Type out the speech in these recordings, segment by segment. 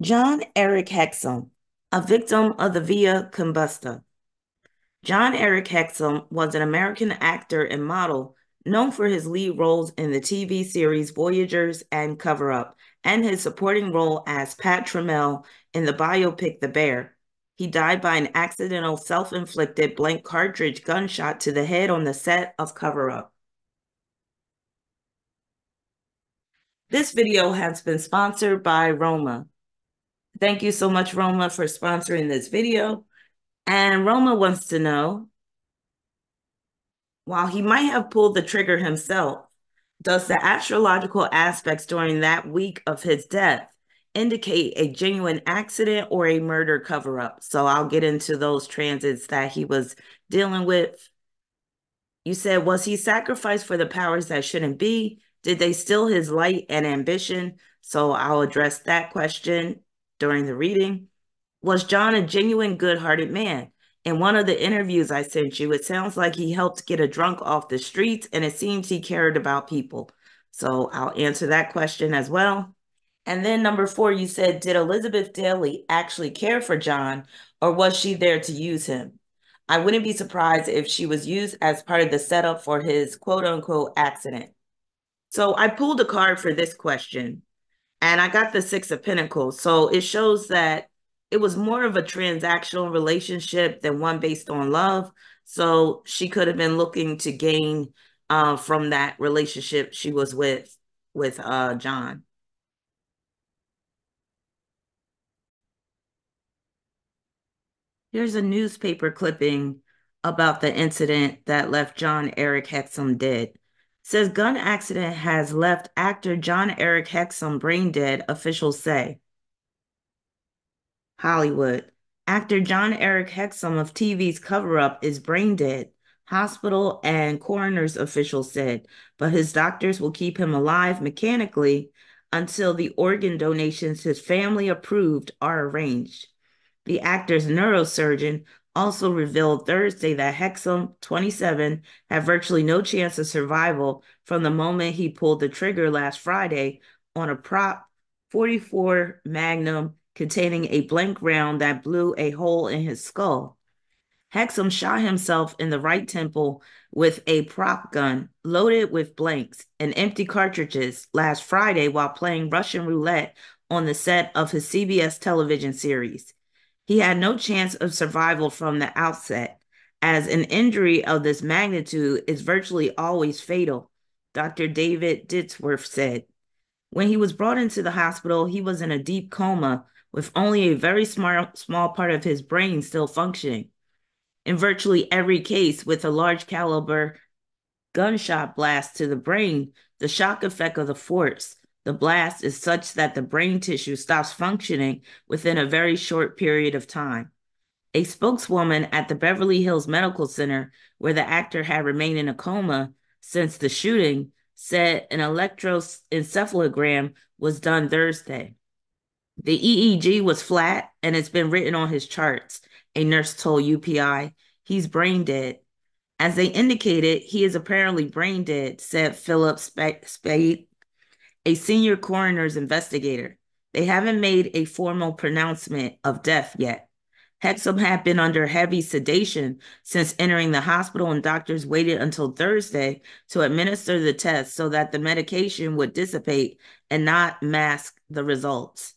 Jon-Erik Hexum, a victim of the Via Combusta. Jon-Erik Hexum was an American actor and model known for his lead roles in the TV series Voyagers and Cover Up, and his supporting role as Pat Trammell in the biopic The Bear. He died by an accidental self-inflicted blank cartridge gunshot to the head on the set of Cover Up. This video has been sponsored by Roma. Thank you so much, Roma, for sponsoring this video. And Roma wants to know, while he might have pulled the trigger himself, does the astrological aspects during that week of his death indicate a genuine accident or a murder cover-up? So I'll get into those transits that he was dealing with. You said, was he sacrificed for the powers that shouldn't be? Did they steal his light and ambition? So I'll address that question during the reading. Was John a genuine good-hearted man? In one of the interviews I sent you, it sounds like he helped get a drunk off the streets, and it seems he cared about people. So I'll answer that question as well. And then number 4, you said, did Elizabeth Daly actually care for John, or was she there to use him? I wouldn't be surprised if she was used as part of the setup for his quote-unquote accident. So I pulled a card for this question, and I got the 6 of Pentacles. So it shows that it was more of a transactional relationship than one based on love. So she could have been looking to gain from that relationship she was with John. Here's a newspaper clipping about the incident that left Jon-Erik Hexum dead. It says gun accident has left actor Jon-Erik Hexum brain dead, officials say. Hollywood. Actor Jon-Erik Hexum of TV's Cover Up is brain dead, hospital and coroner's officials said, but his doctors will keep him alive mechanically until the organ donations his family approved are arranged. The actor's neurosurgeon also revealed Thursday that Hexum, 27, had virtually no chance of survival from the moment he pulled the trigger last Friday on a prop 44 Magnum containing a blank round that blew a hole in his skull. Hexum shot himself in the right temple with a prop gun loaded with blanks and empty cartridges last Friday while playing Russian roulette on the set of his CBS television series. He had no chance of survival from the outset, as an injury of this magnitude is virtually always fatal, Dr. David Ditzworth said. When he was brought into the hospital, he was in a deep coma with only a very small part of his brain still functioning. In virtually every case with a large caliber gunshot blast to the brain, the shock effect of the force, the blast is such that the brain tissue stops functioning within a very short period of time. A spokeswoman at the Beverly Hills Medical Center, where the actor had remained in a coma since the shooting, said an electroencephalogram was done Thursday. The EEG was flat and it's been written on his charts, a nurse told UPI. He's brain dead. As they indicated, he is apparently brain dead, said Philip Spade, a senior coroner's investigator. They haven't made a formal pronouncement of death yet. Hexum had been under heavy sedation since entering the hospital, and doctors waited until Thursday to administer the test so that the medication would dissipate and not mask the results.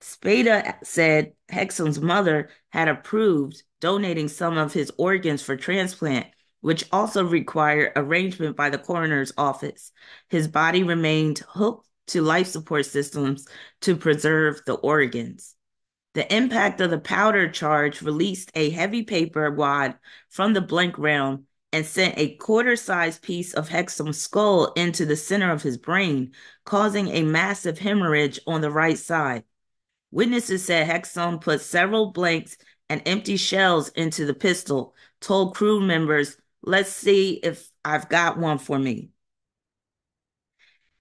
Spada said Hexum's mother had approved donating some of his organs for transplant, which also required arrangement by the coroner's office. His body remained hooked to life support systems to preserve the organs. The impact of the powder charge released a heavy paper wad from the blank round and sent a quarter-sized piece of Hexum's skull into the center of his brain, causing a massive hemorrhage on the right side. Witnesses said Hexum put several blanks and empty shells into the pistol, told crew members, "Let's see if I've got one for me,"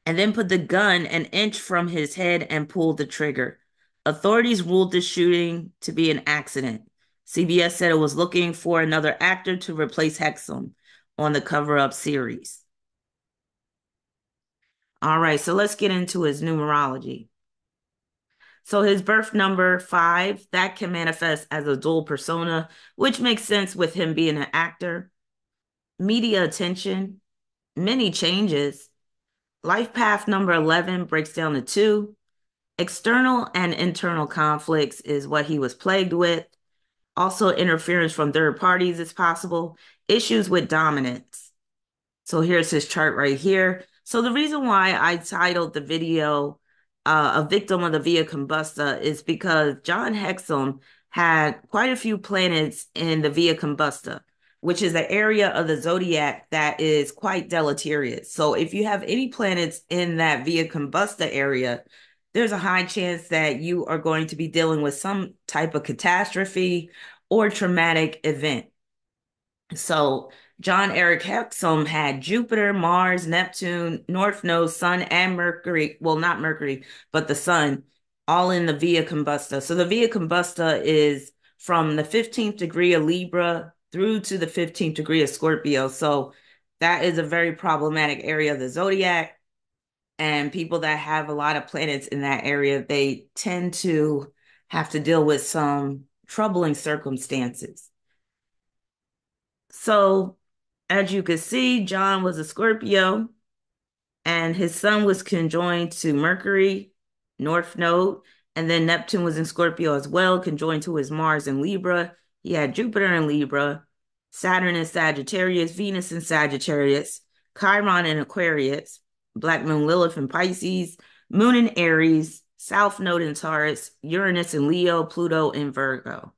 and then put the gun an inch from his head and pulled the trigger. Authorities ruled the shooting to be an accident. CBS said it was looking for another actor to replace Hexum on the Cover Up series. All right, so let's get into his numerology. So his birth number 5, that can manifest as a dual persona, which makes sense with him being an actor. Media attention, many changes. Life path number 11 breaks down to 2. External and internal conflicts is what he was plagued with. Also, interference from third parties is possible. Issues with dominance. So here's his chart right here. So the reason why I titled the video A Victim of the Via Combusta is because John Hexum had quite a few planets in the Via Combusta, which is an area of the zodiac that is quite deleterious. So if you have any planets in that Via Combusta area, there's a high chance that you are going to be dealing with some type of catastrophe or traumatic event. So Jon-Erik Hexum had Jupiter, Mars, Neptune, North Node, Sun, and Mercury. Well, not Mercury, but the Sun, all in the Via Combusta. So the Via Combusta is from the 15th degree of Libra through to the 15th degree of Scorpio. So that is a very problematic area of the zodiac. And people that have a lot of planets in that area, they tend to have to deal with some troubling circumstances. So, as you can see, John was a Scorpio, and his sun was conjoined to Mercury, North Node, and then Neptune was in Scorpio as well, conjoined to his Mars in Libra. He had Jupiter in Libra, Saturn in Sagittarius, Venus in Sagittarius, Chiron in Aquarius, Black Moon Lilith in Pisces, Moon in Aries, South Node in Taurus, Uranus in Leo, Pluto in Virgo,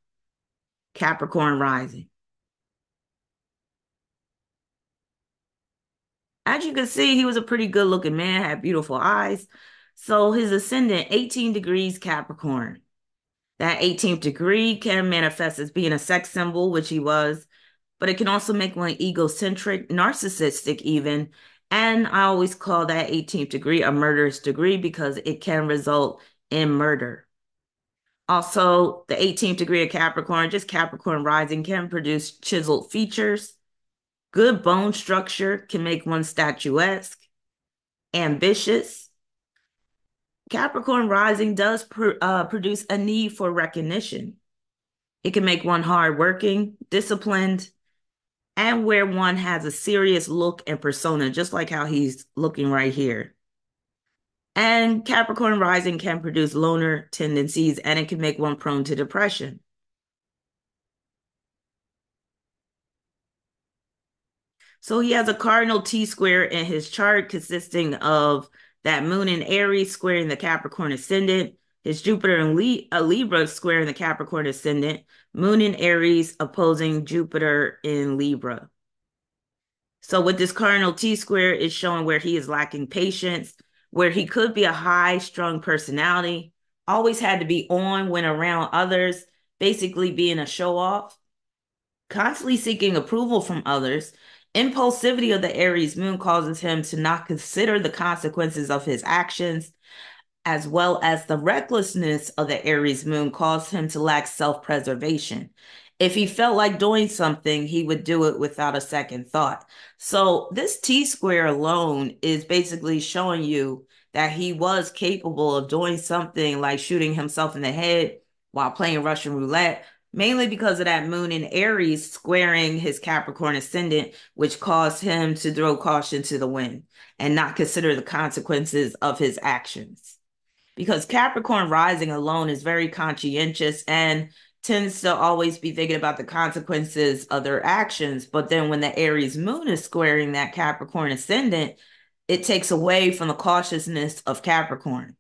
Capricorn rising. As you can see, he was a pretty good looking man, had beautiful eyes. So his ascendant, 18 degrees Capricorn. That 18th degree can manifest as being a sex symbol, which he was, but it can also make one egocentric, narcissistic even. And I always call that 18th degree a murderous degree because it can result in murder. Also, the 18th degree of Capricorn, just Capricorn rising, can produce chiseled features. Good bone structure can make one statuesque, ambitious. Capricorn rising does produce a need for recognition. It can make one hardworking, disciplined, and where one has a serious look and persona, just like how he's looking right here. And Capricorn rising can produce loner tendencies, and it can make one prone to depression. So he has a cardinal T-square in his chart consisting of that moon in Aries squaring the Capricorn ascendant, his Jupiter in Libra squaring the Capricorn ascendant, moon in Aries opposing Jupiter in Libra. So with this cardinal T-square, it's showing where he is lacking patience, where he could be a high-strung personality, always had to be on when around others, basically being a show-off, constantly seeking approval from others. Impulsivity of the Aries moon causes him to not consider the consequences of his actions, as well as the recklessness of the Aries moon caused him to lack self-preservation. If he felt like doing something, he would do it without a second thought. So this T-square alone is basically showing you that he was capable of doing something like shooting himself in the head while playing Russian roulette, mainly because of that moon in Aries squaring his Capricorn ascendant, which caused him to throw caution to the wind and not consider the consequences of his actions. Because Capricorn rising alone is very conscientious and tends to always be thinking about the consequences of their actions. But then when the Aries moon is squaring that Capricorn ascendant, it takes away from the cautiousness of Capricorn.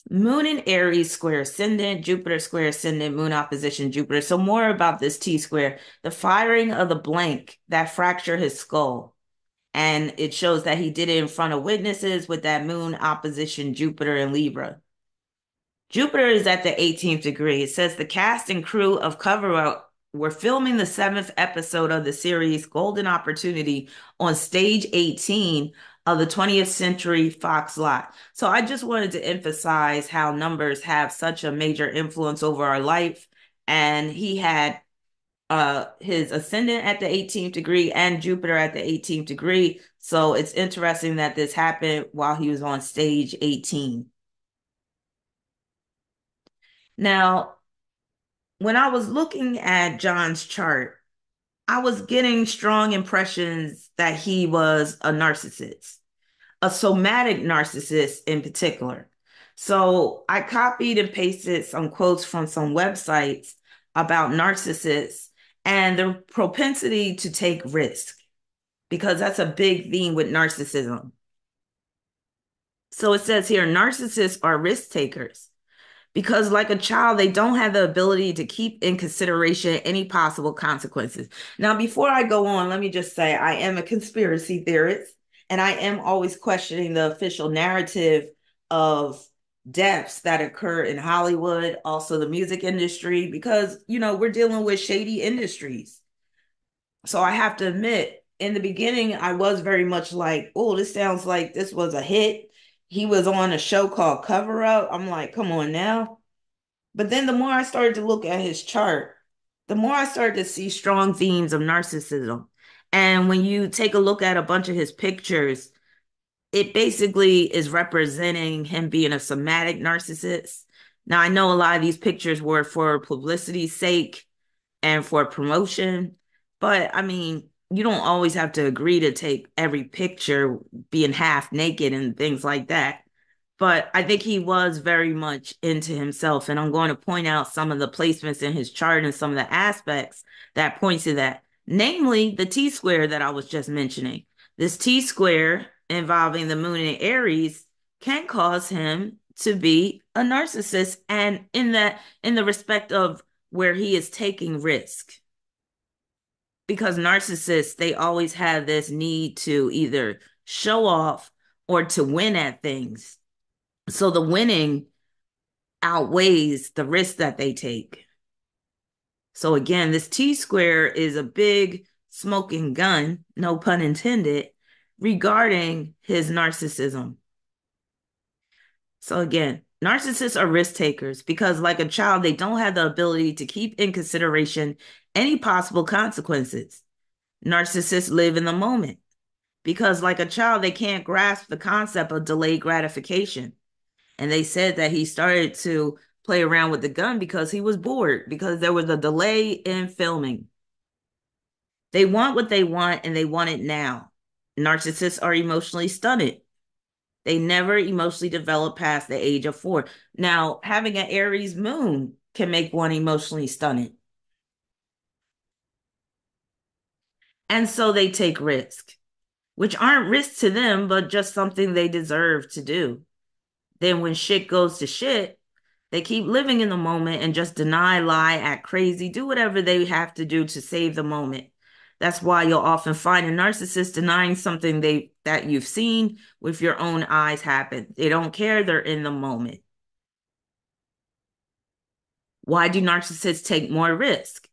Moon in Aries square ascendant, Jupiter square ascendant, moon opposition Jupiter. So more about this T square, the firing of the blank that fractured his skull. And it shows that he did it in front of witnesses with that moon opposition Jupiter in Libra. Jupiter is at the 18th degree. It says the cast and crew of Cover Up were filming the 7th episode of the series Golden Opportunity on stage 18 of the 20th Century Fox lot. So I just wanted to emphasize how numbers have such a major influence over our life. And he had his ascendant at the 18th degree and Jupiter at the 18th degree. So it's interesting that this happened while he was on stage 18. Now, when I was looking at John's chart, I was getting strong impressions that he was a narcissist, a somatic narcissist in particular. So I copied and pasted some quotes from some websites about narcissists and their propensity to take risks, because that's a big theme with narcissism. So it says here, narcissists are risk takers because, like a child, they don't have the ability to keep in consideration any possible consequences. Now, before I go on, let me just say I am a conspiracy theorist, and I am always questioning the official narrative of deaths that occur in Hollywood, also the music industry, because, we're dealing with shady industries. So I have to admit, in the beginning, I was very much like, oh, this sounds like this was a hit. He was on a show called Cover Up. I'm like, come on now. But then the more I started to look at his chart, the more I started to see strong themes of narcissism. And when you take a look at a bunch of his pictures, it basically is representing him being a somatic narcissist. Now, I know a lot of these pictures were for publicity's sake and for promotion, but I mean, you don't always have to agree to take every picture being half naked and things like that. But I think he was very much into himself. And I'm going to point out some of the placements in his chart and some of the aspects that point to that. Namely, the T square that I was just mentioning. This T square involving the moon in Aries can cause him to be a narcissist, and in the respect of where he is taking risk. Because narcissists, they always have this need to either show off or to win at things. So the winning outweighs the risk that they take. So again, this T square is a big smoking gun, no pun intended, regarding his narcissism. So again, narcissists are risk takers because, like a child, they don't have the ability to keep in consideration any possible consequences. Narcissists live in the moment because, like a child, they can't grasp the concept of delayed gratification. And they said that he started to play around with the gun because he was bored, because there was a delay in filming. They want what they want and they want it now. Narcissists are emotionally stunted. They never emotionally develop past the age of 4. Now, having an Aries moon can make one emotionally stunted. And so they take risks, which aren't risks to them, but just something they deserve to do. Then when shit goes to shit, they keep living in the moment and just deny, lie, act crazy, do whatever they have to do to save the moment. That's why you'll often find a narcissist denying something that you've seen with your own eyes happen. They don't care, they're in the moment. Why do narcissists take more risk?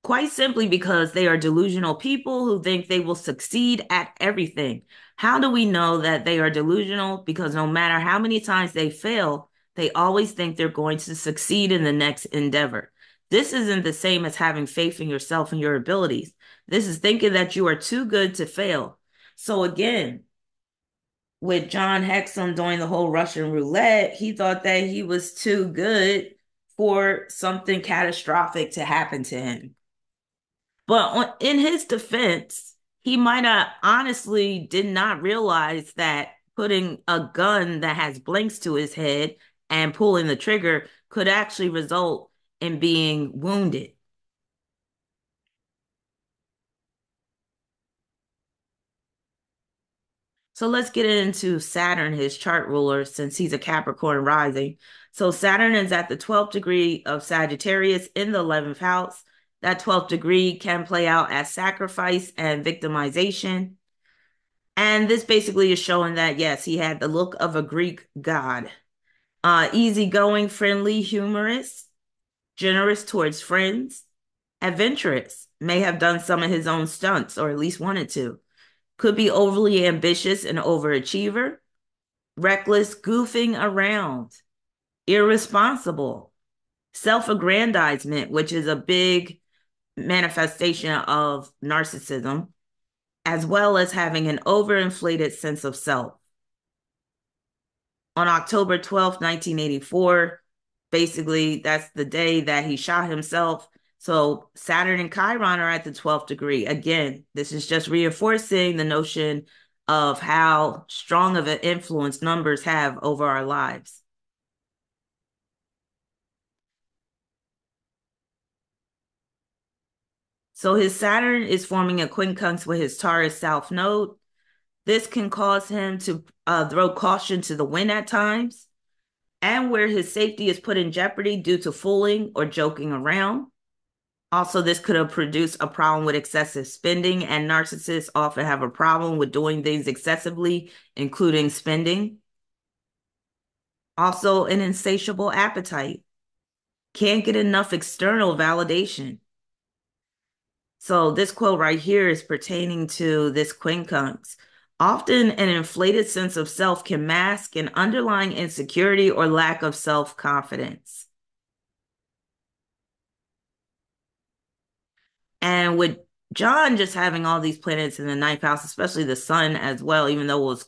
Quite simply because they are delusional people who think they will succeed at everything. How do we know that they are delusional? Because no matter how many times they fail, they always think they're going to succeed in the next endeavor. This isn't the same as having faith in yourself and your abilities. This is thinking that you are too good to fail. So again, with John Hexum doing the whole Russian roulette, he thought that he was too good for something catastrophic to happen to him. But in his defense, he might have honestly did not realize that putting a gun that has blanks to his head and pulling the trigger could actually result in being wounded. So let's get into Saturn, his chart ruler, since he's a Capricorn rising. So Saturn is at the 12th degree of Sagittarius in the 11th house. That 12th degree can play out as sacrifice and victimization. And this basically is showing that, yes, he had the look of a Greek god. Easygoing, friendly, humorous, generous towards friends, adventurous, may have done some of his own stunts or at least wanted to. Could be overly ambitious and overachiever, reckless, goofing around, irresponsible. self-aggrandizement, which is a big manifestation of narcissism, as well as having an overinflated sense of self. On October 12th, 1984, basically that's the day that he shot himself. So Saturn and Chiron are at the 12th degree. Again, this is just reinforcing the notion of how strong of an influence numbers have over our lives. So his Saturn is forming a quincunx with his Taurus South Node. This can cause him to throw caution to the wind at times, and where his safety is put in jeopardy due to fooling or joking around. Also, this could have produced a problem with excessive spending, and narcissists often have a problem with doing things excessively, including spending. Also, an insatiable appetite. Can't get enough external validation. So this quote right here is pertaining to this quincunx. Often an inflated sense of self can mask an underlying insecurity or lack of self-confidence. And with John just having all these planets in the ninth house, especially the sun as well, even though it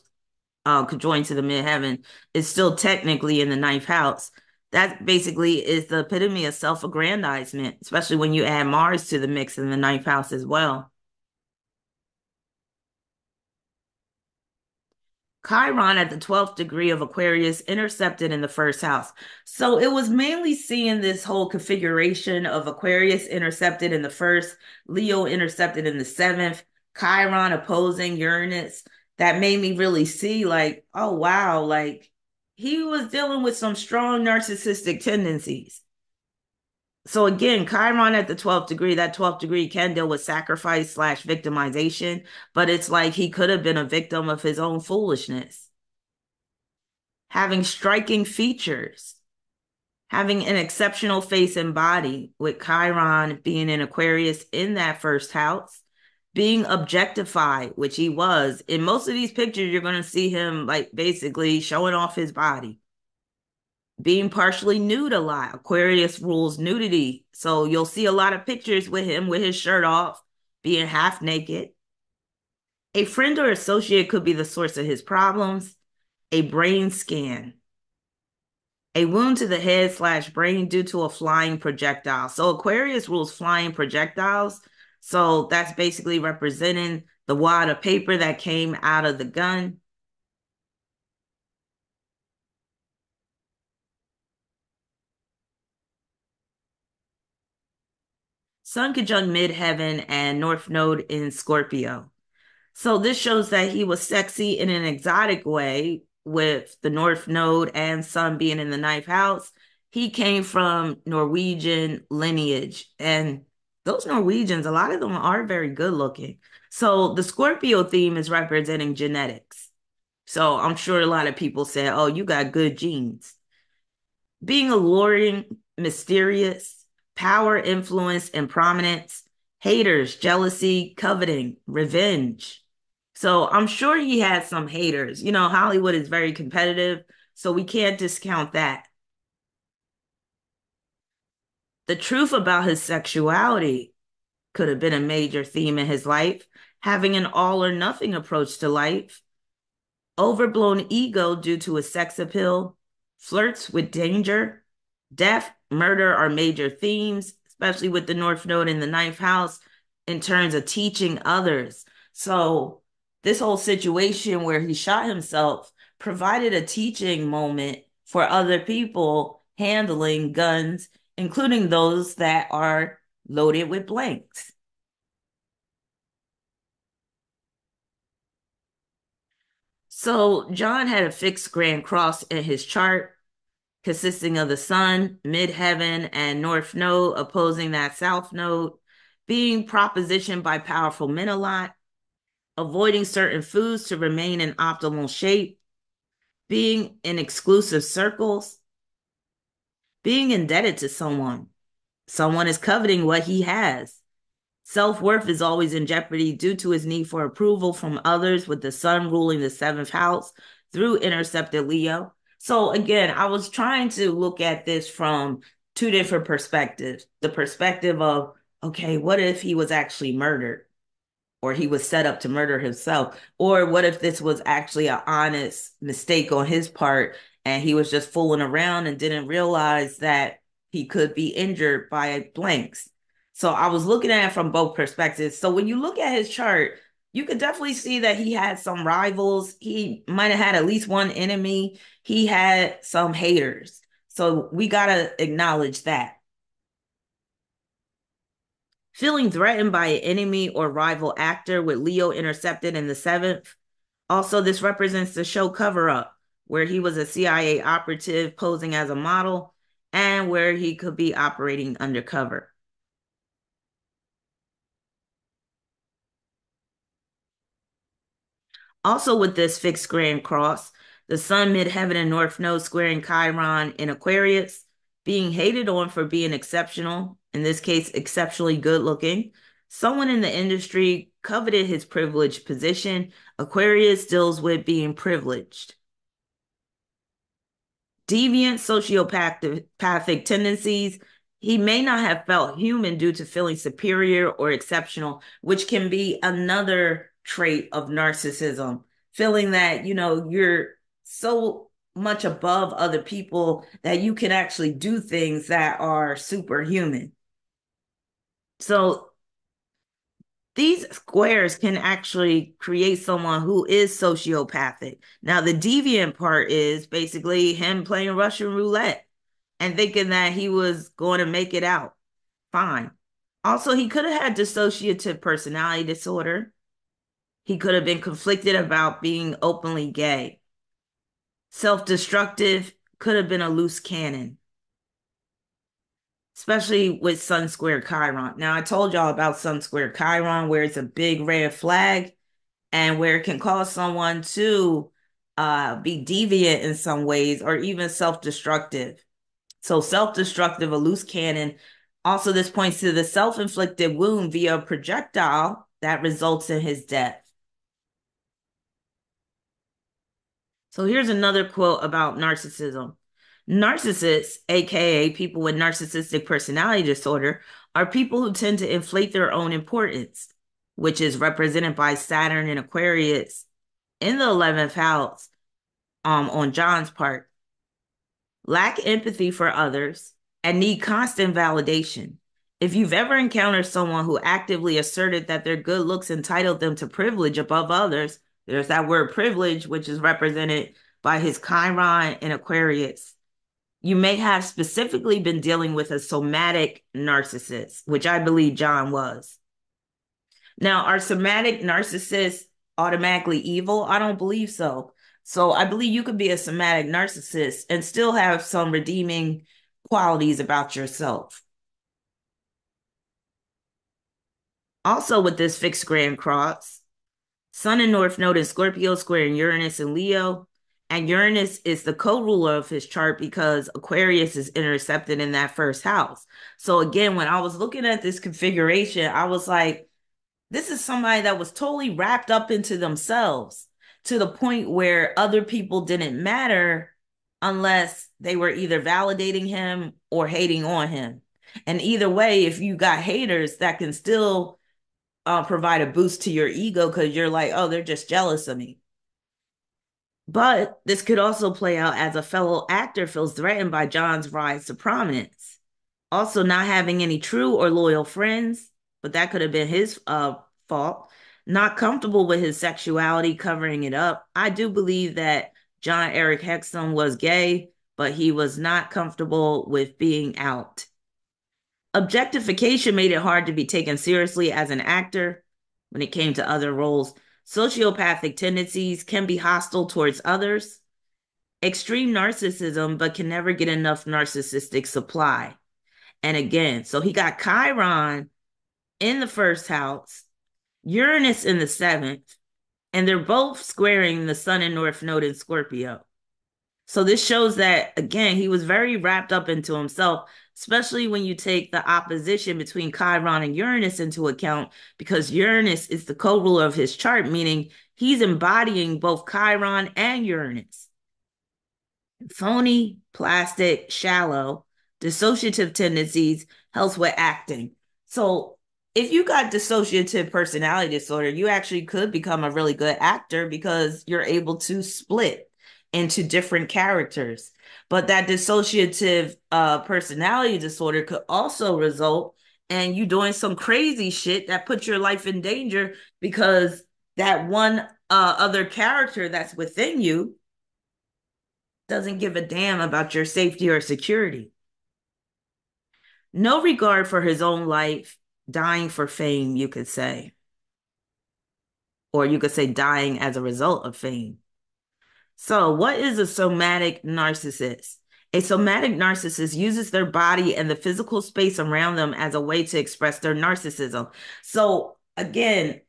was conjoined to the midheaven, is still technically in the ninth house. That basically is the epitome of self-aggrandizement, especially when you add Mars to the mix in the ninth house as well. Chiron at the 12th degree of Aquarius intercepted in the first house. So it was mainly seeing this whole configuration of Aquarius intercepted in the first, Leo intercepted in the seventh, Chiron opposing Uranus. That made me really see, like, oh, wow, like he was dealing with some strong narcissistic tendencies. So again, Chiron at the 12th degree, that 12th degree can deal with sacrifice slash victimization, but it's like he could have been a victim of his own foolishness. Having striking features, having an exceptional face and body, with Chiron being in Aquarius in that first house, being objectified, which he was. In most of these pictures, you're going to see him like basically showing off his body. Being partially nude a lot. Aquarius rules nudity. So you'll see a lot of pictures with him with his shirt off, being half naked. A friend or associate could be the source of his problems. A brain scan. A wound to the head slash brain due to a flying projectile. So Aquarius rules flying projectiles. So that's basically representing the wad of paper that came out of the gun. Sun conjunct midheaven and North Node in Scorpio. So this shows that he was sexy in an exotic way with the North Node and Sun being in the ninth house. He came from Norwegian lineage, and those Norwegians, a lot of them are very good looking. So the Scorpio theme is representing genetics. So I'm sure a lot of people say, oh, you got good genes. Being alluring, mysterious, power, influence, and prominence, haters, jealousy, coveting, revenge. So I'm sure he had some haters. You know, Hollywood is very competitive, so we can't discount that. The truth about his sexuality could have been a major theme in his life, having an all or nothing approach to life, overblown ego due to his sex appeal, flirts with danger, death, murder are major themes, especially with the North Node in the ninth house in terms of teaching others. So this whole situation where he shot himself provided a teaching moment for other people handling guns, including those that are loaded with blanks. So John had a fixed grand cross in his chart consisting of the sun, midheaven, and north node opposing that south node, being propositioned by powerful men a lot, avoiding certain foods to remain in optimal shape, being in exclusive circles, being indebted to someone. Someone is coveting what he has. Self-worth is always in jeopardy due to his need for approval from others, with the sun ruling the seventh house through intercepted Leo. So again, I was trying to look at this from two different perspectives. The perspective of, okay, what if he was actually murdered? Or he was set up to murder himself? Or what if this was actually an honest mistake on his part and he was just fooling around and didn't realize that he could be injured by blanks? So I was looking at it from both perspectives. So when you look at his chart, you could definitely see that he had some rivals. He might have had at least one enemy. He had some haters. So we got to acknowledge that. Feeling threatened by an enemy or rival actor with Leo intercepted in the seventh. Also, this represents the show Cover Up, where he was a CIA operative posing as a model and where he could be operating undercover. Also, with this fixed grand cross, the sun, midheaven, and north node squaring Chiron in Aquarius, being hated on for being exceptional, in this case, exceptionally good looking. Someone in the industry coveted his privileged position. Aquarius deals with being privileged. Deviant sociopathic tendencies. He may not have felt human due to feeling superior or exceptional, which can be another trait of narcissism. Feeling that, you're so much above other people that you can actually do things that are superhuman. So these squares can actually create someone who is sociopathic. Now, the deviant part is basically him playing Russian roulette and thinking that he was going to make it out fine. Also, he could have had dissociative personality disorder. He could have been conflicted about being openly gay. Self destructive could have been a loose cannon, especially with Sun Square Chiron. Now, I told y'all about Sun Square Chiron, where it's a big red flag and where it can cause someone to be deviant in some ways or even self destructive. So, self destructive, a loose cannon. Also, this points to the self inflicted wound via a projectile that results in his death. So, here's another quote about narcissism. Narcissists, aka people with narcissistic personality disorder, are people who tend to inflate their own importance, which is represented by Saturn and Aquarius in the 11th house on John's part, lack empathy for others, and need constant validation. If you've ever encountered someone who actively asserted that their good looks entitled them to privilege above others, there's that word privilege, which is represented by his Chiron in Aquarius. You may have specifically been dealing with a somatic narcissist, which I believe John was. Now, are somatic narcissists automatically evil? I don't believe so. So I believe you could be a somatic narcissist and still have some redeeming qualities about yourself. Also, with this fixed grand cross, Sun and North Node in Scorpio squaring Uranus and Leo. And Uranus is the co-ruler of his chart because Aquarius is intercepted in that first house. So again, when I was looking at this configuration, I was like, this is somebody that was totally wrapped up into themselves to the point where other people didn't matter unless they were either validating him or hating on him. And either way, if you got haters, that can still provide a boost to your ego because you're like, oh, they're just jealous of me. But this could also play out as a fellow actor feels threatened by John's rise to prominence. Also, not having any true or loyal friends, but that could have been his fault. Not comfortable with his sexuality, covering it up. I do believe that Jon-Erik Hexum was gay, but he was not comfortable with being out. Objectification made it hard to be taken seriously as an actor when it came to other roles. Sociopathic tendencies can be hostile towards others. Extreme narcissism, but can never get enough narcissistic supply. And again, so he got Chiron in the first house, Uranus in the seventh, and they're both squaring the Sun and North Node in Scorpio. So this shows that, again, he was very wrapped up into himself, especially when you take the opposition between Chiron and Uranus into account, because Uranus is the co-ruler of his chart, meaning he's embodying both Chiron and Uranus. Phony, plastic, shallow, Dissociative tendencies helps with acting. So if you got dissociative personality disorder, you actually could become a really good actor because you're able to split into different characters. But that dissociative personality disorder could also result in you doing some crazy shit that puts your life in danger because that one other character that's within you doesn't give a damn about your safety or security. No regard for his own life, dying for fame, you could say. Or you could say dying as a result of fame. So, what is a somatic narcissist? A somatic narcissist uses their body and the physical space around them as a way to express their narcissism. So, again,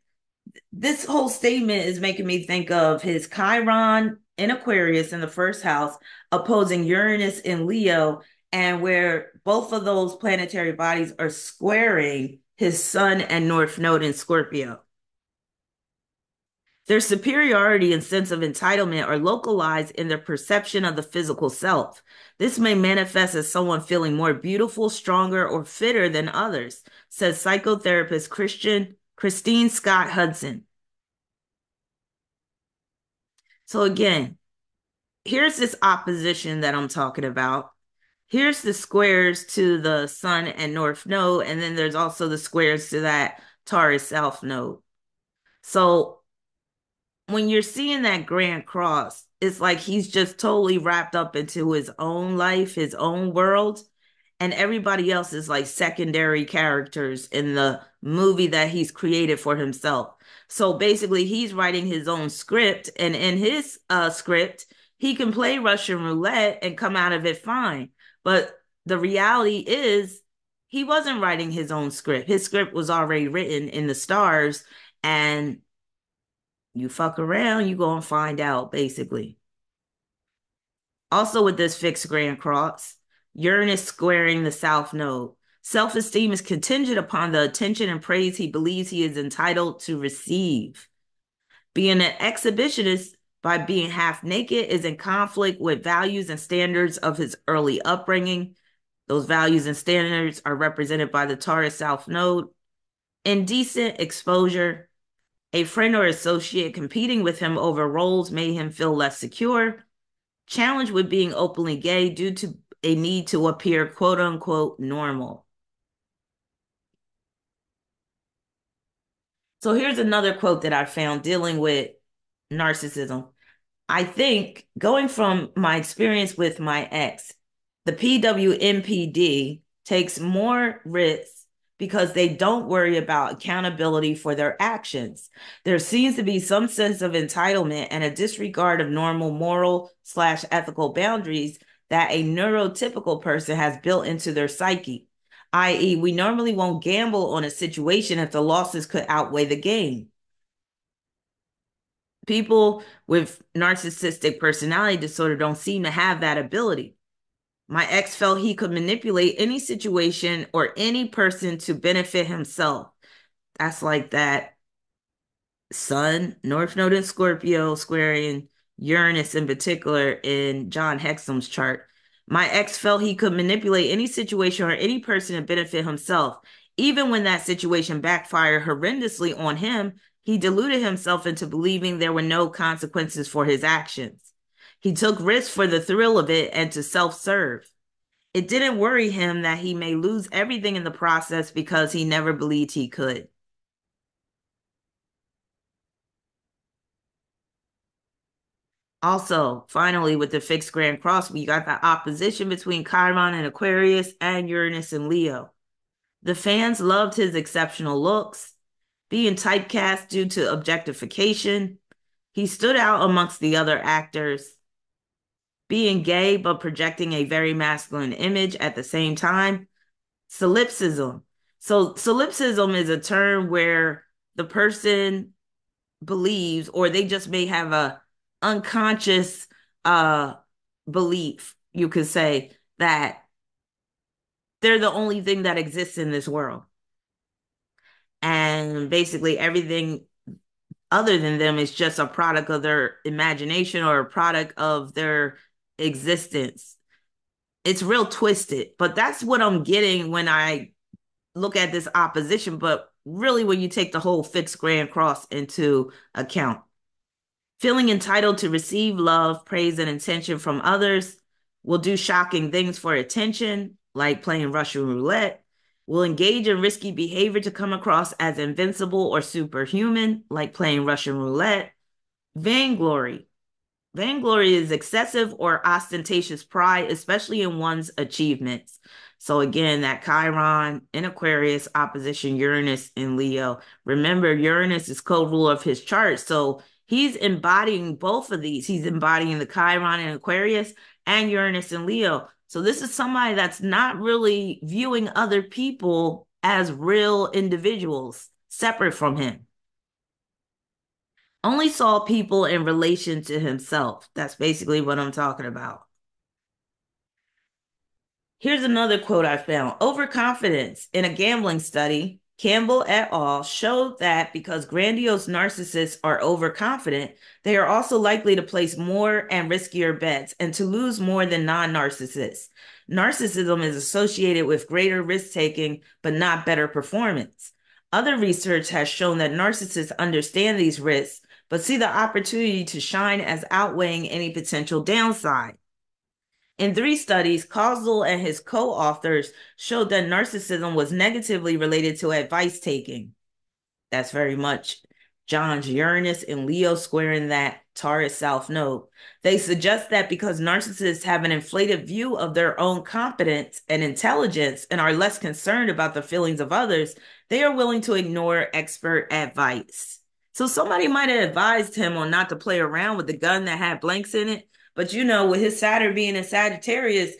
this whole statement is making me think of his Chiron in Aquarius in the first house, opposing Uranus in Leo, and where both of those planetary bodies are squaring his Sun and North Node in Scorpio. Their superiority and sense of entitlement are localized in their perception of the physical self. This may manifest as someone feeling more beautiful, stronger, or fitter than others, says psychotherapist Christine Scott Hudson. So again, here's this opposition that I'm talking about. Here's the squares to the Sun and North Node, and then there's also the squares to that Taurus South Node. So when you're seeing that Grand Cross, it's like he's just totally wrapped up into his own life, his own world, and everybody else is like secondary characters in the movie that he's created for himself. So basically, he's writing his own script, and in his script, he can play Russian roulette and come out of it fine. But the reality is, he wasn't writing his own script. His script was already written in the stars, and you fuck around, you go and find out, basically. Also with this fixed Grand Cross, Uranus squaring the South Node. Self-esteem is contingent upon the attention and praise he believes he is entitled to receive. Being an exhibitionist by being half naked is in conflict with values and standards of his early upbringing. Those values and standards are represented by the Taurus South Node. Indecent exposure. A friend or associate competing with him over roles made him feel less secure. Challenged with being openly gay due to a need to appear quote unquote normal. So here's another quote that I found dealing with narcissism. I think going from my experience with my ex, the PWMPD takes more risks because they don't worry about accountability for their actions. There seems to be some sense of entitlement and a disregard of normal moral/ethical boundaries that a neurotypical person has built into their psyche, i.e., we normally won't gamble on a situation if the losses could outweigh the gain. People with narcissistic personality disorder don't seem to have that ability. My ex felt he could manipulate any situation or any person to benefit himself. That's like that Sun, North Node in Scorpio, squaring Uranus in particular in John Hexum's chart. My ex felt he could manipulate any situation or any person to benefit himself. Even when that situation backfired horrendously on him, he deluded himself into believing there were no consequences for his actions. He took risks for the thrill of it and to self-serve. It didn't worry him that he may lose everything in the process because he never believed he could. Also, finally, with the fixed Grand Cross, we got the opposition between Chiron and Aquarius and Uranus and Leo. The fans loved his exceptional looks, being typecast due to objectification. He stood out amongst the other actors, being gay but projecting a very masculine image at the same time. Solipsism. So, solipsism is a term where the person believes, or they just may have a unconscious belief, you could say, that they're the only thing that exists in this world. And basically everything other than them is just a product of their imagination or a product of their existence. It's real twisted, but that's what I'm getting when I look at this opposition. But really, when you take the whole fixed grand cross into account, feeling entitled to receive love, praise, and attention from others, will do shocking things for attention, like playing Russian roulette, will engage in risky behavior to come across as invincible or superhuman, like playing Russian roulette, vainglory, Vainglory is excessive or ostentatious pride, especially in one's achievements. So again, that Chiron in Aquarius, opposition Uranus in Leo. Remember, Uranus is co-ruler of his chart. So he's embodying both of these. He's embodying the Chiron in Aquarius and Uranus in Leo. So this is somebody that's not really viewing other people as real individuals separate from him, only saw people in relation to himself. That's basically what I'm talking about. Here's another quote I found. Overconfidence. In a gambling study, Campbell et al. Showed that because grandiose narcissists are overconfident, they are also likely to place more and riskier bets and to lose more than non-narcissists. Narcissism is associated with greater risk-taking, but not better performance. Other research has shown that narcissists understand these risks, but see the opportunity to shine as outweighing any potential downside. In 3 studies, Causal and his co-authors showed that narcissism was negatively related to advice taking. That's very much John's Uranus and Leo squaring that Taurus South Node. They suggest that because narcissists have an inflated view of their own competence and intelligence and are less concerned about the feelings of others, they are willing to ignore expert advice. So somebody might have advised him on not to play around with the gun that had blanks in it. But with his Saturn being in Sagittarius,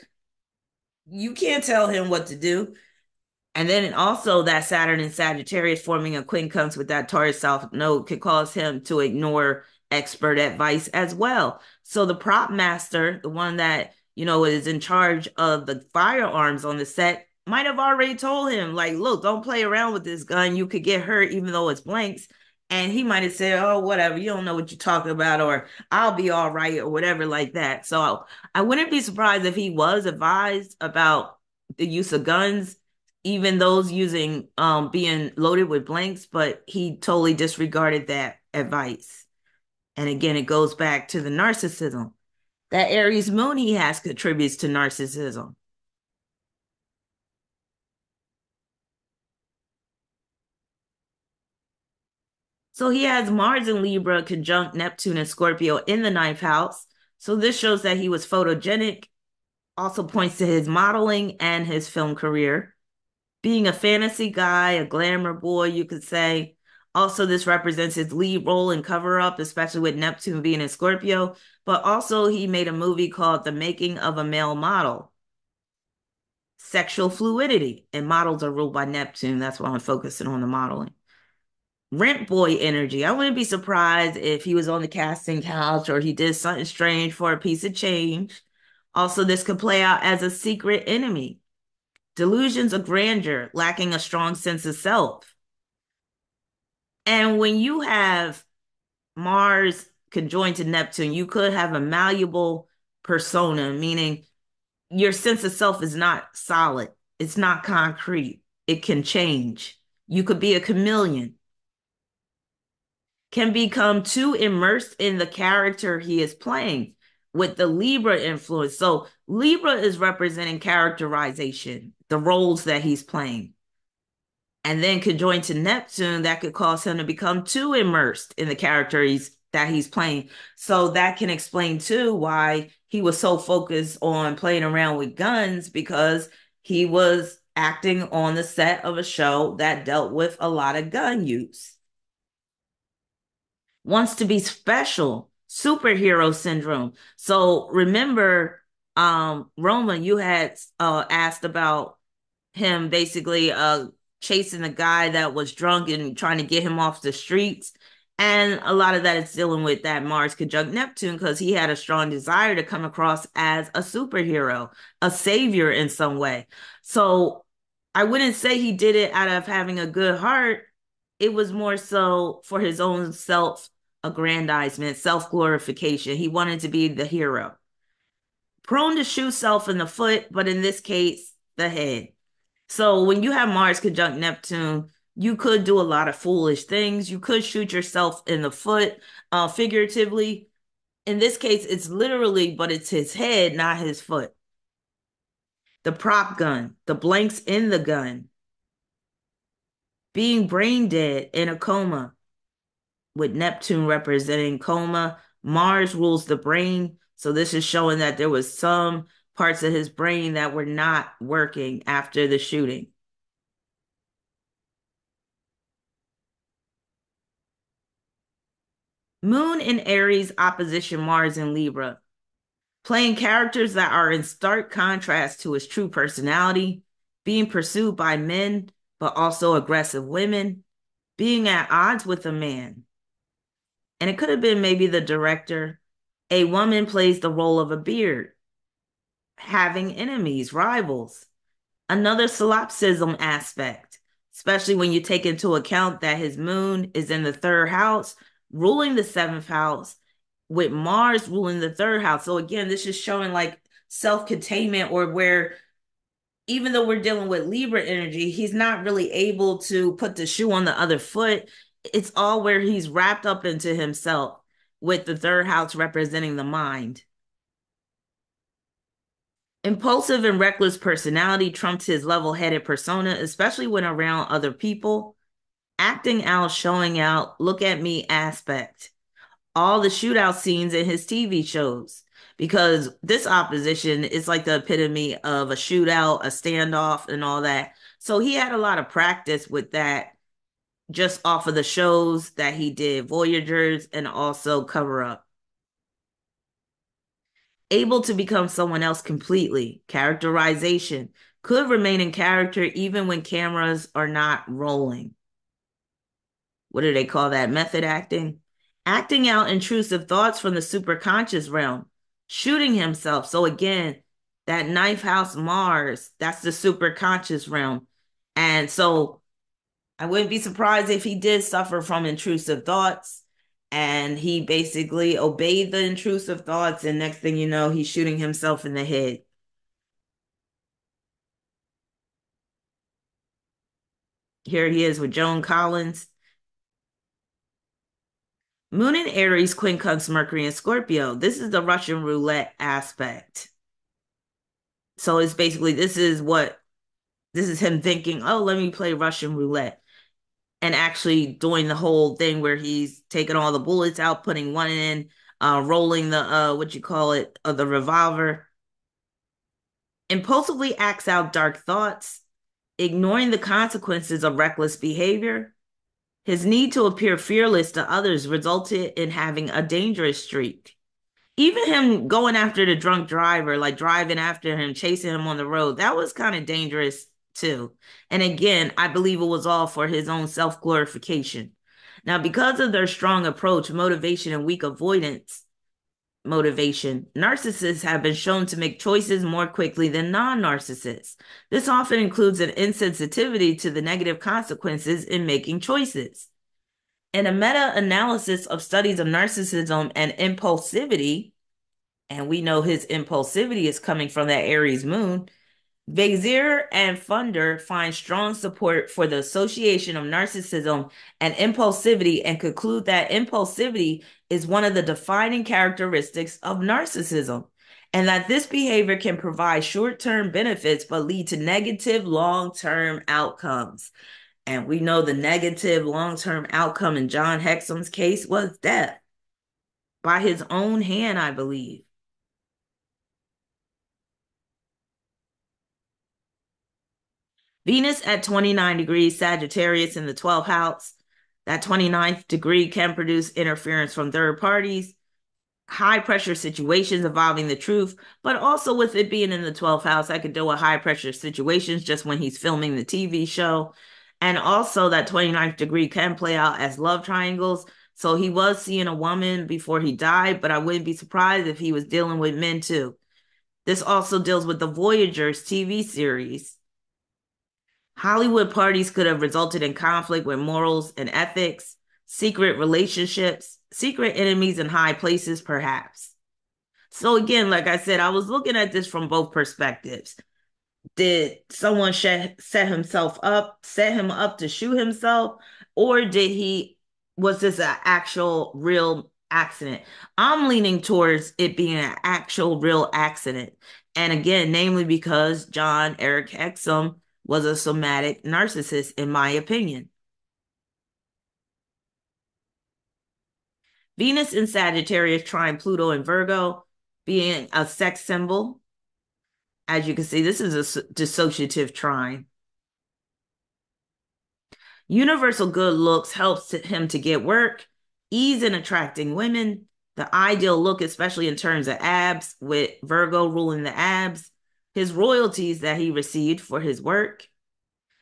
you can't tell him what to do. And then also that Saturn in Sagittarius forming a quincunx with that Taurus South node could cause him to ignore expert advice as well. So the prop master, the one that, is in charge of the firearms on the set, might have already told him, like, look, don't play around with this gun. You could get hurt even though it's blanks. And he might have said, oh, whatever, you don't know what you're talking about, or I'll be all right, or whatever like that. So I wouldn't be surprised if he was advised about the use of guns, even those using being loaded with blanks, but he totally disregarded that advice. And again, it goes back to the narcissism. That Aries moon he has contributes to narcissism. So he has Mars in Libra conjunct Neptune and Scorpio in the 9th house. So this shows that he was photogenic, also points to his modeling and his film career. Being a fantasy guy, a glamour boy, you could say. Also, this represents his lead role in Cover Up, especially with Neptune being in Scorpio. But also, he made a movie called The Making of a Male Model. Sexual fluidity, and models are ruled by Neptune. That's why I'm focusing on the modeling. Rent boy energy. I wouldn't be surprised if he was on the casting couch or he did something strange for a piece of change. Also, this could play out as a secret enemy. Delusions of grandeur, lacking a strong sense of self. And when you have Mars conjoined to Neptune, you could have a malleable persona, meaning your sense of self is not solid, it's not concrete, it can change. You could be a chameleon, can become too immersed in the character he is playing with the Libra influence. So, Libra is representing characterization, the roles that he's playing. And then conjoined to Neptune, that could cause him to become too immersed in the character that he's playing. So that can explain too why he was so focused on playing around with guns, because he was acting on the set of a show that dealt with a lot of gun use. Wants to be special, superhero syndrome. So remember, Roma, you had asked about him basically chasing a guy that was drunk and trying to get him off the streets. And a lot of that is dealing with that Mars conjunct Neptune, because he had a strong desire to come across as a superhero, a savior in some way. So I wouldn't say he did it out of having a good heart. It was more so for his own self aggrandizement, self glorification. He wanted to be the hero. Prone to shoot self in the foot, but in this case, the head. So when you have Mars conjunct Neptune, you could do a lot of foolish things. You could shoot yourself in the foot, figuratively. In this case, it's literally, but it's his head, not his foot. The prop gun, the blanks in the gun, being brain dead in a coma, with Neptune representing coma. Mars rules the brain. So this is showing that there was some parts of his brain that were not working after the shooting. Moon in Aries opposition Mars in Libra, playing characters that are in stark contrast to his true personality, being pursued by men, but also aggressive women, being at odds with a man. And it could have been maybe the director. A woman plays the role of a beard, having enemies, rivals. Another solipsism aspect, especially when you take into account that his moon is in the third house, ruling the seventh house, with Mars ruling the third house. So again, this is showing like self-containment, or where even though we're dealing with Libra energy, he's not really able to put the shoe on the other foot. It's all where he's wrapped up into himself, with the third house representing the mind. Impulsive and reckless personality trumps his level-headed persona, especially when around other people. Acting out, showing out, look at me aspect. All the shootout scenes in his TV shows, because this opposition is like the epitome of a shootout, a standoff, and all that. So he had a lot of practice with that just off of the shows that he did, Voyagers and also Cover Up. Able to become someone else completely. Characterization. Could remain in character even when cameras are not rolling. What do they call that? Method acting. Acting out intrusive thoughts from the superconscious realm. Shooting himself. So again, that ninth house Mars, that's the superconscious realm. And so I wouldn't be surprised if he did suffer from intrusive thoughts, and he basically obeyed the intrusive thoughts, and next thing you know, he's shooting himself in the head. Here he is with Joan Collins. Moon in Aries, quincunx Mercury and Scorpio. This is the Russian roulette aspect. So it's basically, this is him thinking, oh, let me play Russian roulette. And actually doing the whole thing where he's taking all the bullets out, putting one in, rolling the the revolver. Impulsively acts out dark thoughts, ignoring the consequences of reckless behavior. His need to appear fearless to others resulted in having a dangerous streak. Even him going after the drunk driver, like driving after him, chasing him on the road, that was kind of dangerous too. And again, I believe it was all for his own self-glorification. Now, because of their strong approach, motivation, and weak avoidance motivation, narcissists have been shown to make choices more quickly than non-narcissists. This often includes an insensitivity to the negative consequences in making choices. In a meta-analysis of studies of narcissism and impulsivity, and we know his impulsivity is coming from that Aries moon, Bezier and Funder find strong support for the association of narcissism and impulsivity, and conclude that impulsivity is one of the defining characteristics of narcissism, and that this behavior can provide short-term benefits but lead to negative long-term outcomes. And we know the negative long-term outcome in John Hexum's case was death by his own hand, I believe. Venus at 29 degrees Sagittarius in the 12th house. That 29th degree can produce interference from third parties, high pressure situations involving the truth, but also with it being in the 12th house, I could deal with high pressure situations just when he's filming the TV show. And also that 29th degree can play out as love triangles. So he was seeing a woman before he died, but I wouldn't be surprised if he was dealing with men too. This also deals with the Voyagers TV series. Hollywood parties could have resulted in conflict with morals and ethics, secret relationships, secret enemies in high places, perhaps. So again, like I said, I was looking at this from both perspectives. Did someone set him up to shoot himself, or was this an actual real accident? I'm leaning towards it being an actual real accident. And again, namely because Jon-Erik Hexum was a somatic narcissist, in my opinion. Venus in Sagittarius trine Pluto in Virgo, being a sex symbol. As you can see, this is a dissociative trine. Universal good looks helps him to get work, ease in attracting women, the ideal look, especially in terms of abs, with Virgo ruling the abs, his royalties that he received for his work.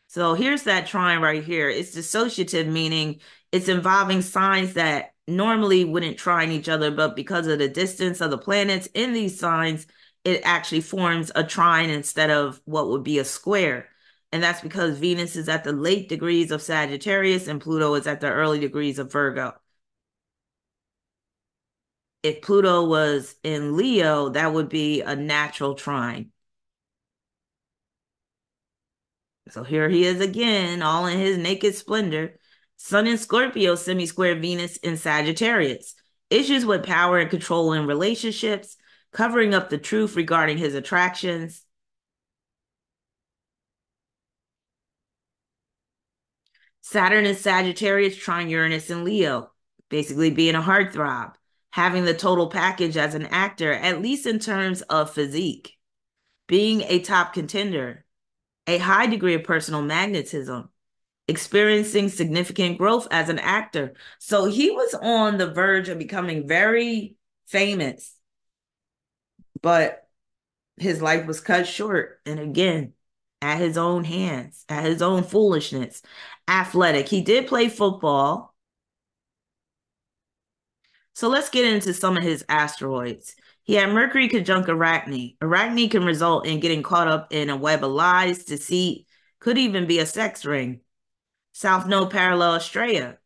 So here's that trine right here. It's dissociative, meaning it's involving signs that normally wouldn't trine each other, but because of the distance of the planets in these signs, it actually forms a trine instead of what would be a square. And that's because Venus is at the late degrees of Sagittarius and Pluto is at the early degrees of Virgo. If Pluto was in Leo, that would be a natural trine. So here he is again, all in his naked splendor. Sun in Scorpio, semi-square Venus in Sagittarius. Issues with power and control in relationships, covering up the truth regarding his attractions. Saturn in Sagittarius, trine Uranus in Leo, basically being a heartthrob, having the total package as an actor, at least in terms of physique, being a top contender, a high degree of personal magnetism, experiencing significant growth as an actor. So he was on the verge of becoming very famous, but his life was cut short. And again, at his own hands, at his own foolishness. Athletic. He did play football. So let's get into some of his asteroids. He had Mercury conjunct Arachne. Arachne can result in getting caught up in a web of lies, deceit, could even be a sex ring. South Node parallel Estrella,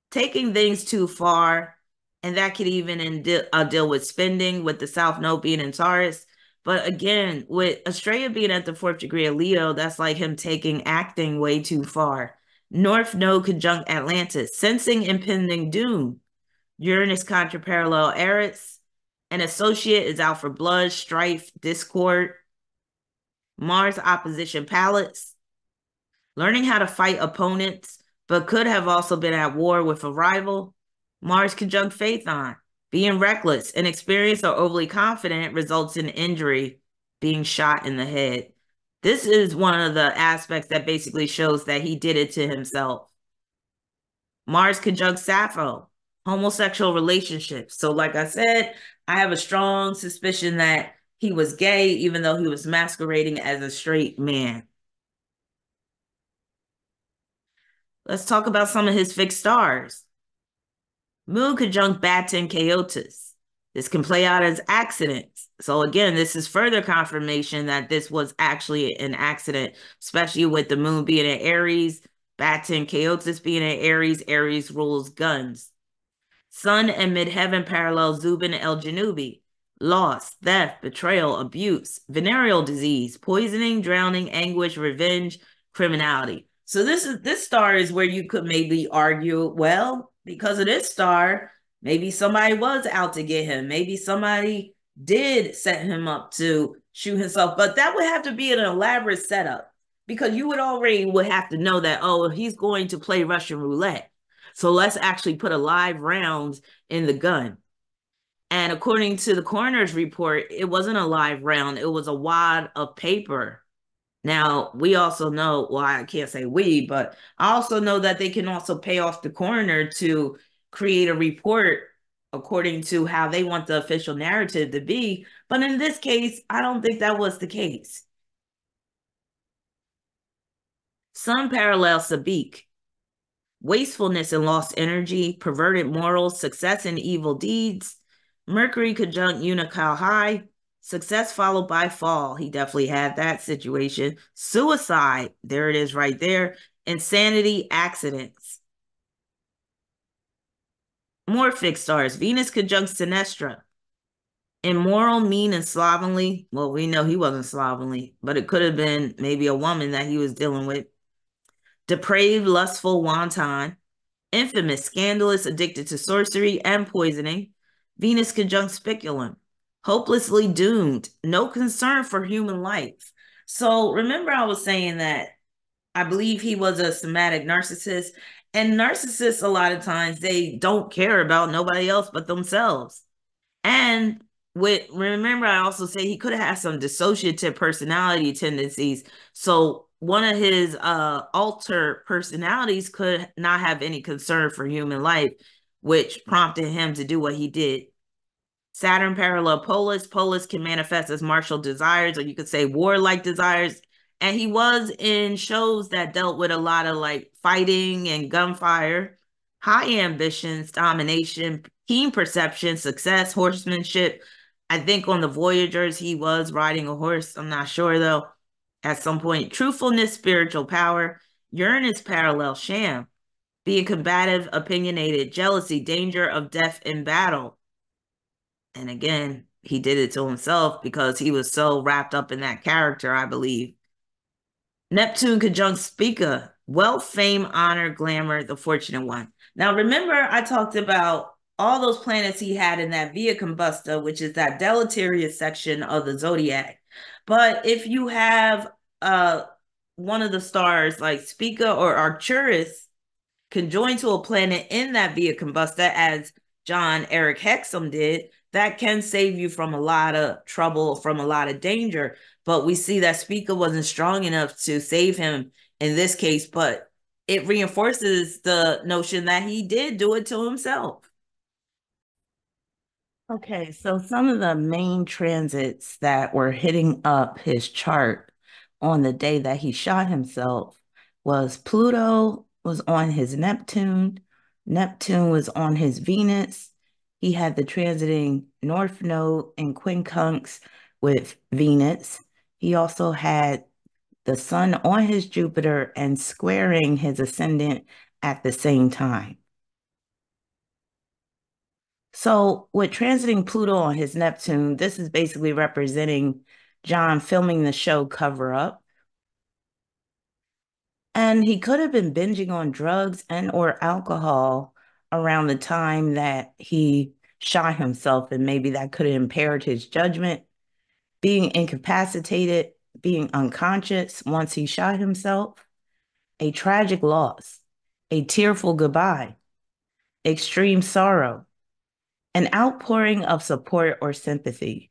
taking things too far, and that could even deal with spending, with the South Node being in Taurus. But again, with Estrella being at the fourth degree of Leo, that's like him taking acting way too far. North Node conjunct Atlantis, sensing impending doom. Uranus contra parallel Eris. An associate is out for blood, strife, discord. Mars opposition Pallas, learning how to fight opponents, but could have also been at war with a rival. Mars conjunct Phaethon, being reckless, inexperienced, or overly confident results in injury, being shot in the head. This is one of the aspects that basically shows that he did it to himself. Mars conjunct Sappho, homosexual relationships. So, like I said, I have a strong suspicion that he was gay, even though he was masquerading as a straight man. Let's talk about some of his fixed stars. Moon conjunct Batin Chaotis. This can play out as accidents. So again, this is further confirmation that this was actually an accident, especially with the moon being in Aries, Batin Chaotis being in Aries. Aries rules guns. Sun and midheaven parallel Zubin El Janubi. Loss, theft, betrayal, abuse, venereal disease, poisoning, drowning, anguish, revenge, criminality. So this star is where you could maybe argue, well, because of this star, maybe somebody was out to get him. Maybe somebody did set him up to shoot himself, but that would have to be an elaborate setup because you would have to know that, oh, he's going to play Russian roulette. So let's actually put a live round in the gun. And according to the coroner's report, it wasn't a live round, it was a wad of paper. Now, we also know, well, I can't say we, but I also know that they can also pay off the coroner to create a report according to how they want the official narrative to be. But in this case, I don't think that was the case. Sun parallel Sabik, wastefulness and lost energy, perverted morals, success and evil deeds. Mercury conjunct Unicale High, success followed by fall. He definitely had that situation. Suicide, there it is right there. Insanity, accidents. More fixed stars. Venus conjunct Sinestra. Immoral, mean, and slovenly. Well, we know he wasn't slovenly, but it could have been maybe a woman that he was dealing with. Depraved, lustful, wanton. Infamous, scandalous, addicted to sorcery and poisoning. Venus conjunct Spiculum. Hopelessly doomed, no concern for human life. So remember, I was saying that I believe he was a somatic narcissist. And narcissists, a lot of times, they don't care about nobody else but themselves. And with remember, I also say he could have had some dissociative personality tendencies. So one of his alter personalities could not have any concern for human life, which prompted him to do what he did. Saturn parallel Polus. Polus can manifest as martial desires, or you could say warlike desires. And he was in shows that dealt with a lot of like fighting and gunfire, high ambitions, domination, keen perception, success, horsemanship. I think on the Voyagers, he was riding a horse. I'm not sure though. At some point, truthfulness, spiritual power, Uranus parallel sham, being combative, opinionated, jealousy, danger of death in battle. And again, he did it to himself because he was so wrapped up in that character, I believe. Neptune conjunct Spica, wealth, fame, honor, glamour, the fortunate one. Now, remember, I talked about all those planets he had in that Via Combusta, which is that deleterious section of the zodiac. But if you have one of the stars like Spica or Arcturus conjoined to a planet in that Via Combusta, as Jon-Erik Hexum did, that can save you from a lot of trouble, from a lot of danger. But we see that Spica wasn't strong enough to save him in this case, but it reinforces the notion that he did do it to himself. Okay, so some of the main transits that were hitting up his chart on the day that he shot himself was Pluto was on his Neptune, Neptune was on his Venus. He had the transiting North Node in quincunx with Venus. He also had the Sun on his Jupiter and squaring his ascendant at the same time. So, with transiting Pluto on his Neptune, this is basically representing John filming the show Cover Up. And he could have been binging on drugs and or alcohol around the time that he shot himself, and maybe that could have impaired his judgment, being incapacitated, being unconscious once he shot himself, a tragic loss, a tearful goodbye, extreme sorrow, an outpouring of support or sympathy,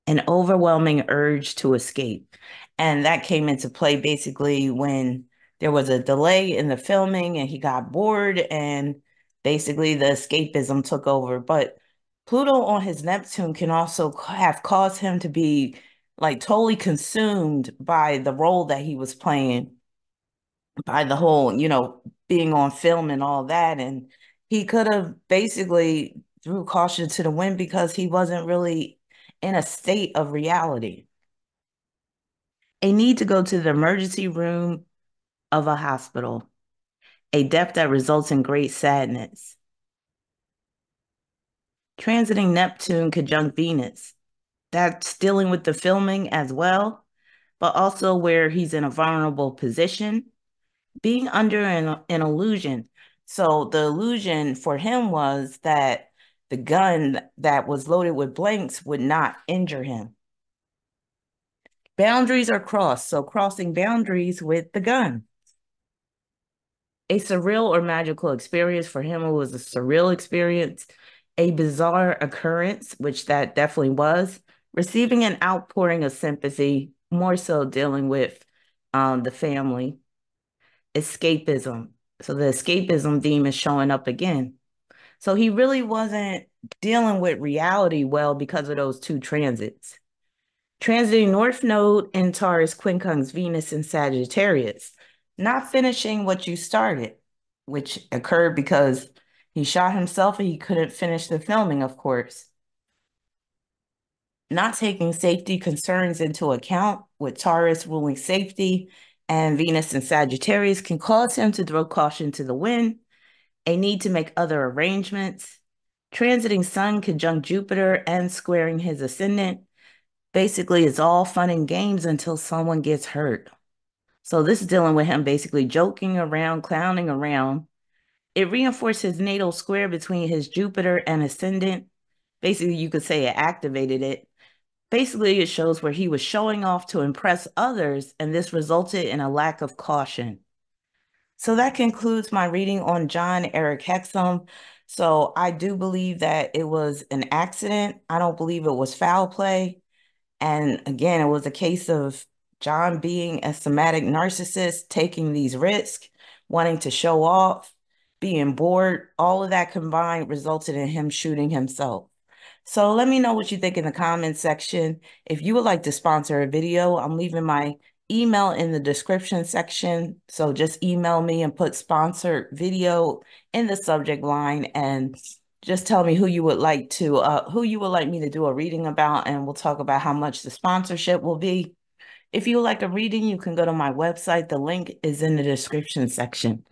an overwhelming urge to escape. And that came into play basically when there was a delay in the filming and he got bored and basically the escapism took over. But Pluto on his Neptune can also have caused him to be like totally consumed by the role that he was playing, by the whole, being on film and all that. And he could have basically threw caution to the wind because he wasn't really in a state of reality. A need to go to the emergency room of a hospital, a death that results in great sadness. Transiting Neptune conjunct Venus, that's dealing with the filming as well, but also where he's in a vulnerable position, being under an illusion. So the illusion for him was that the gun that was loaded with blanks would not injure him. Boundaries are crossed, so crossing boundaries with the gun. A surreal or magical experience for him, it was a surreal experience. A bizarre occurrence, which that definitely was. Receiving an outpouring of sympathy, more so dealing with the family. Escapism. So the escapism theme is showing up again. So he really wasn't dealing with reality well because of those two transits. Transiting North Node in Taurus, quincunx, Venus, and Sagittarius. Not finishing what you started, which occurred because he shot himself and he couldn't finish the filming, of course. Not taking safety concerns into account with Taurus ruling safety and Venus and Sagittarius can cause him to throw caution to the wind, a need to make other arrangements, Transiting Sun conjunct Jupiter and squaring his ascendant. Basically, it's all fun and games until someone gets hurt. So this is dealing with him basically joking around, clowning around. It reinforced his natal square between his Jupiter and ascendant. Basically, you could say it activated it. Basically, it shows where he was showing off to impress others, and this resulted in a lack of caution. So that concludes my reading on Jon-Erik Hexum. So I do believe that it was an accident. I don't believe it was foul play. And again, it was a case of John being a somatic narcissist, taking these risks, wanting to show off, being bored. All of that combined resulted in him shooting himself. So let me know what you think in the comments section. If you would like to sponsor a video, I'm leaving my email in the description section. So just email me and put sponsored video in the subject line and just tell me who you would like me to do a reading about, and we'll talk about how much the sponsorship will be. If you would like a reading, you can go to my website. The link is in the description section.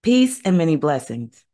Peace and many blessings.